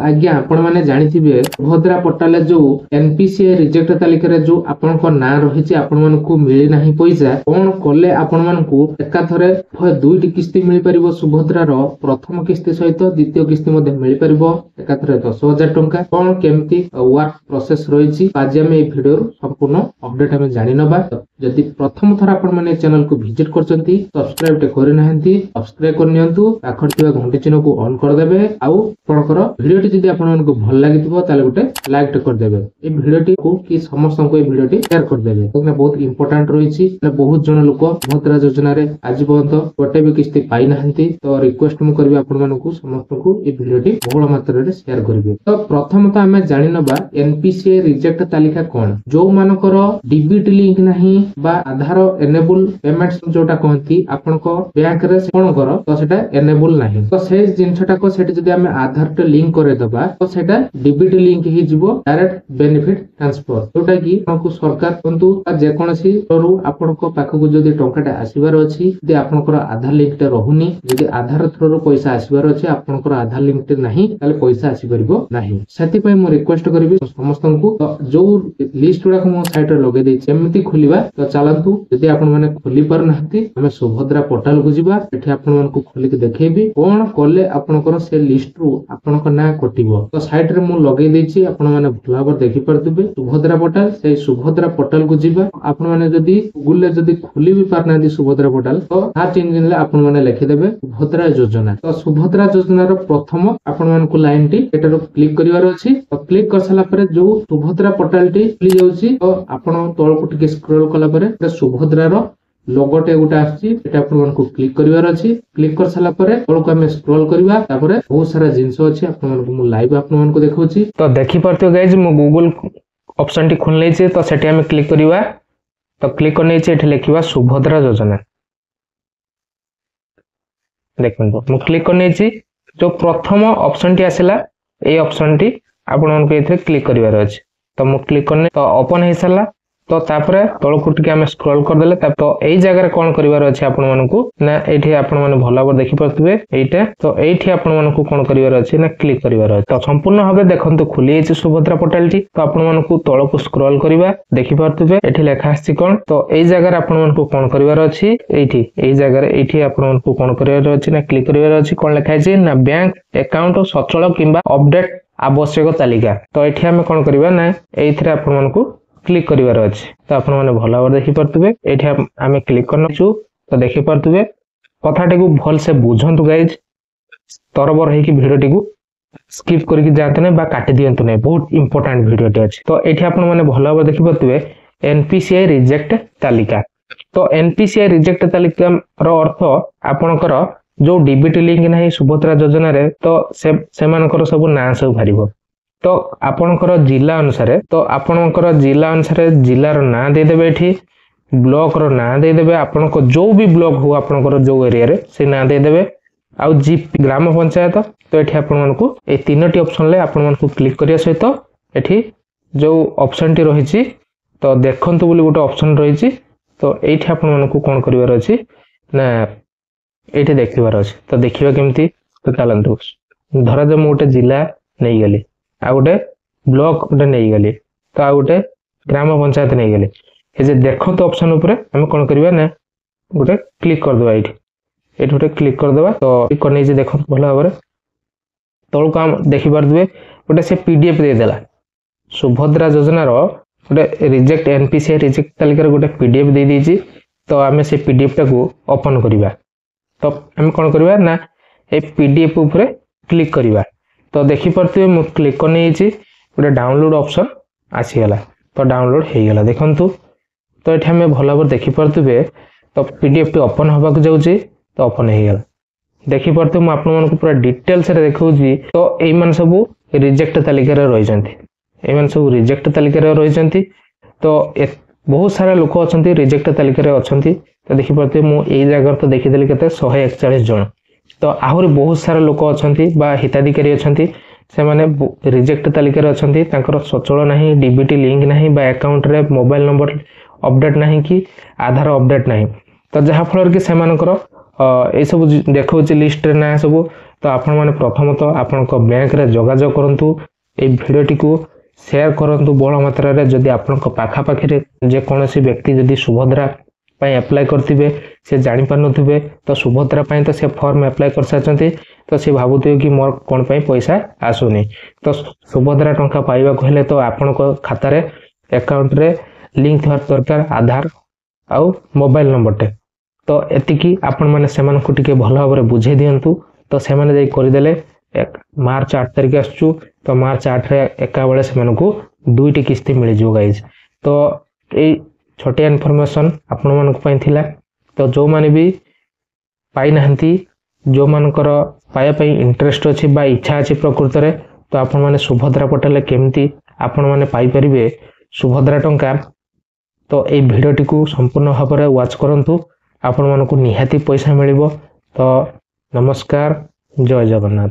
आज्ञा आपण माने जानिथिबे सुभद्रा पोर्टाल जो एनपीसीआई रिजेक्ट तालिका जो आपनको ना रहिछि आपण मानकु मिली नाही पैसा कोन कले आपण मानकु एकाथरे दुईटी किस्ती मिल परिबो सुभद्रा रो प्रथम किस्ती सहित द्वितीय किस्ती मध्ये मिल परिबो एकाथरे 10,000 टंका कोन केमती वर्क प्रोसेस रहिछि आज हम ए वीडियो संपूर्ण अपडेट हम जानि नबा। जदि प्रथम थर आपण माने चैनल को विजिट करचंती सब्सक्राइब टे करि नाहंती सब्सक्राइब कर नियंतु पाखर थिबा घंटी चिन्ह को ऑन कर देबे आउ आपनकर वीडियो जदि आपनको भल लागिथिबो ताले गोटे लाइक टे कर देबे ए वीडियो को कि समस्त को ए वीडियो शेयर कर देबे तने बहुत इंपोर्टेंट रहिछि बहुत जन लोक मुद्रा योजना रे आज पर्यंत गोटे भी किस्ती पाई नाहंती तो रिक्वेस्ट मु करबी आपण मानकु समस्त को ए वीडियो बहुल मात्रा रे शेयर करबे। तो प्रथम तो हमें जानि नबा एनपीसीआई रिजेक्ट तालिका कोन जो मानकर डीबीटी लिंक नाही बा आधार एनेबल पेमेंट्स जोटा कहंती आपनको बैंक रे कोन करो तो सेटा एनेबल नाही तो से जिंसटा को सेटा जदि हमें आधार टे लिंक करे दबा तो सेटा डीबीटी लिंक ही जीवो डायरेक्ट बेनिफिट ट्रांसफर जोटा कि आपनको सरकार कोंतु जे कोनसी रु आपनको पाखकु जदि टंकाटा आसीबार अछि जदि आपनकर आधार लिंक टे रहुनी जदि आधार थ्रू पैसा आसीबार अछि आपनकर आधार लिंक टे नाही ताले पैसा आसी परिबो नाही सेति पय मो रिक्वेस्ट करबी समस्त को तो जो लिस्ट गुडा को मो साइट रे लगे देछि एमिति खोलिबा तो चलंतु जदि आपण माने खोली पर नाहंती हमें सुभद्रा पोर्टल को जिबा एठी आपण मानकु खोली के देखैबी कोन कोले आपनकर से लिस्ट रु आपनकर ना कटिबो तो साइट रे मु लगे देछि आपण माने भला भाबे देखि परतबे सुभद्रा पोर्टल से सुभद्रा पोर्टल को जिबा आपण माने जदि गूगल ले जदि खोली भी पारना दी सुभद्रा पोर्टल तो सर्च इंजन ले आपण माने लिखि देबे सुभद्रा योजना तो सुभद्रा योजना रो प्रथम आपण मानकु लाइन टी एटारो क्लिक करिवार अछि तो क्लिक कर साला परे जो सुभद्रा पोर्टल टी खुली जाउछि तो आपण तळ को टिके स्क्रॉल कला परे सुभद्रा रो लोगोटे गोटे आछि एटा आपण मानकु क्लिक करिवार अछि क्लिक कर साला परे तळको हम स्क्रॉल करबा तापरे बहुत सारा जिंस अछि आपण मानकु मु लाइव आपण मानकु देखौछि तो देखि परतियो गाइस मु गूगल ऑप्शन टी खोल लेछि तो सेठी हम क्लिक करिवा तो क्लिक करने से एठी लिखिबा सुभद्रा योजना देखंतो मु क्लिक करने छी जो प्रथम ऑप्शन टी आसिला ए ऑप्शन टी आपण मानकु एथे क्लिक करिवार अछि तो मु क्लिक करने तो ओपन हे सला तो तापरे तळको टिके हम स्क्रॉल कर देले तो एई जगह रे कोन करिवार अछि आपण मानकु ना एठी आपण माने भला भाबे देखि परतबे एइटा तो एठी आपण मानकु कोन करिवार अछि ना क्लिक करिवार अछि तो संपूर्ण भाबे देखंतो खुली अछि सुभद्रा पोर्टल टी तो आपण मानकु तळको स्क्रॉल करिवा देखि परतबे एठी लेखा आछि कोन तो एई जगह रे आपण मानकु कोन करिवार अछि एई जगह रे एठी आपण मानकु कोन करिवार अछि ना क्लिक करिवार अछि कोन लेखा अछि ना बैंक अकाउंट सचल किबा अपडेट आवश्यक तालिका तो एठी हम कोन करिवा ना एइथरे आपण मानकु क्लिक करिवार अछि तो आपण माने भला भाबे देखि परतबे एठी हमें क्लिक करनछु तो देखि परतबे कथाटी को भल से बुझंतु गाइज तरबर हे कि वीडियो को स्किप करके जाते नै बा काटि दियंतु नै बहुत इंपोर्टेंट वीडियो अछि तो एठी आपण माने भला भाबे देखि परतबे एनपीसीआई रिजेक्ट तालिका तो एनपीसीआई रिजेक्ट तालिका रो अर्थ आपनकर जो डीबीटी लिंक नाही सुभद्रा योजना रे तो से मानकर सब ना सब भारिबो तो आपनकर जिला अनुसार तो आपनकर जिला अनुसार जिलार ना दे देबे एठी ब्लॉक रो ना दे देबे आपनको जो भी ब्लॉक हो आपनकर जो एरिया रे से ना दे देबे आ जीपी ग्राम पंचायत तो एठी आपन मानकु ए तीनोटी ऑप्शन ले आपन मानकु क्लिक करिया सहित एठी जो ऑप्शन टी रहिछि तो देखंतु बोली गोटे ऑप्शन रहिछि तो एठी आपन मानकु कोन करिवार अछि ना एठी देखिबार अछि तो देखिबा केमती तो चलंतु धरा जे मोटे जिला नै गेली आ गोटे ब्लॉक गोटे नहीं गली तो आ गोटे ग्राम पंचायत नहीं गली ए जे देखो तो ऑप्शन ऊपर हम कोन करबा ना गोटे क्लिक कर देबा एठी गोटे क्लिक कर देबा तो क्लिक करने जे देखो भला भाबरे तळ काम देखि पार देबे गोटे से पीडीएफ दे देला सुभद्रा योजना रो गोटे रिजेक्ट एनपीसीआई रिजेक्ट तालिका गोटे पीडीएफ दे दीची तो हमें से पीडीएफ टा को ओपन करबा तो हम कोन करबा ना ए पीडीएफ ऊपर क्लिक करबा तो देखि परते मु क्लिक करने छी गोटे डाउनलोड ऑप्शन आसी गला तो डाउनलोड हे गला देखंतु तो एठी हमें भला भाबे देखि परतबे तो पीडीएफ टी ओपन होबा को जाउची तो ओपन हे गला देखि परते मु आपन मन को पूरा डिटेल्स रे देखौची तो एई मान सब रिजेक्ट तालिका रे रहि जंती एई मान सब रिजेक्ट तालिका रे रहि जंती तो बहुत सारा लोक अछंती रिजेक्ट तालिका रे अछंती तो देखि परते मु एई जगह तो देखि देली केते 141 जन तो आहुरी बहुत सारा लोक अछंती बा हिताधिकारी अछंती से माने रिजेक्ट तालिका रे अछंती तांकर सचल नाही डीबीटी लिंक नाही बा अकाउंट रे मोबाइल नंबर अपडेट नाही कि आधार अपडेट नाही तो जहा फलर कि से मानकर ए सब देखौची लिस्ट रे ना सब तो आपण माने प्रथमतः आपनक बैंक रे जोगाजोग करंतु ए भिडियोटी को शेयर करंतु बहुल मात्रा रे जदि आपनक पाखा पाखी रे जे कोनोसी व्यक्ति जदि सुभद्रा पई अप्लाई करथिबे से जानि पानुथिबे तो सुभद्रा पई तो से फॉर्म अप्लाई कर साचंती तो से भाबुथिबे कि मोर कोन पई पैसा आसुनी तो सुभद्रा टंका पाइबा कहले तो आपनक खाता रे अकाउंट रे लिंक थर दरकार आधार आउ मोबाइल नंबर टे तो एतिकी आपण माने सेमान को टिके भलो भाबरे बुझे दियंतु तो से माने जाई करि देले मार्च 8 तारिख आसचू तो मार्च 8 रे एका बेले सेमान को दुईटी किस्ती मिल जो गाइस तो ए छोटिया इनफॉरमेशन आपण मानक पई थिला तो जो माने भी पाई नहंती जो मानकर पाया पई इंटरेस्ट अछि बा इच्छा अछि प्रकृति रे तो आपण माने सुभद्रा पोर्टल केमती आपण माने पाई परिबे सुभद्रा टंका तो ए भिडियोटी को संपूर्ण भाव में वाच करंतु आपण मानक निहाती पैसा मिलिबो तो नमस्कार जय जगन्नाथ।